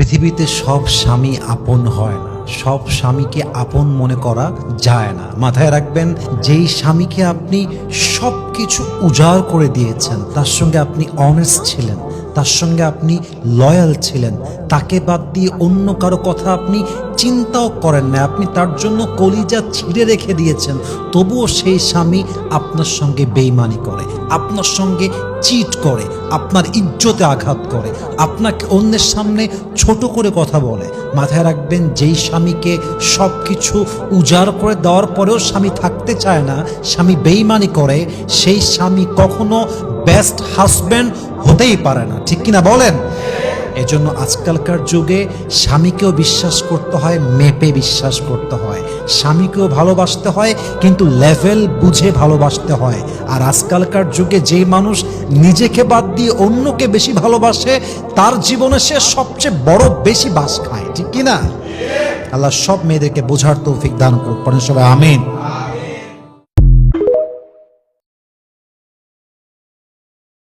পৃথিবীতে সব স্বামী আপন হয় না, সব স্বামীকে আপন মনে করা যায় না। মাথায় রাখবেন, যেই স্বামীকে আপনি সব কিছু উজাড় করে দিয়েছেন, তার সঙ্গে আপনি অনেস্ট ছিলেন, তার সঙ্গে আপনি লয়াল ছিলেন, তাকে বাদ দিয়ে অন্য কারো কথা আপনি চিন্তাও করেন না, আপনি তার জন্য কলিজা ছিঁড়ে রেখে দিয়েছেন, তবুও সেই স্বামী আপনার সঙ্গে বেইমানি করে, আপনার সঙ্গে চিট করে, আপনার ইজ্জতে আঘাত করে, আপনাকে অন্যের সামনে ছোট করে কথা বলে। মাথায় রাখবেন, যেই স্বামীকে সব কিছু উজাড় করে দেওয়ার পরেও স্বামী থাকতে চায় না, স্বামী বেইমানি করে, সেই স্বামী কখনো বেস্ট হাজব্যান্ড হতেই পারে না। ঠিক কিনা বলেন? এজন্য আজকালকার যুগে স্বামীকেও বিশ্বাস করতে হয়, মেপে বিশ্বাস করতে হয়। স্বামীকেও ভালোবাসতে হয়, কিন্তু লেভেল বুঝে ভালোবাসতে হয়। আর আজকালকার যুগে যেই মানুষ নিজেকে বাদ দিয়ে অন্যকে বেশি ভালোবাসে, তার জীবনে সে সবচেয়ে বড় বেশি বাস খায়। ঠিক কিনা? আল্লাহ সব মেয়েদেরকে বোঝার তৌফিক দান করুক। সবাই আমিন।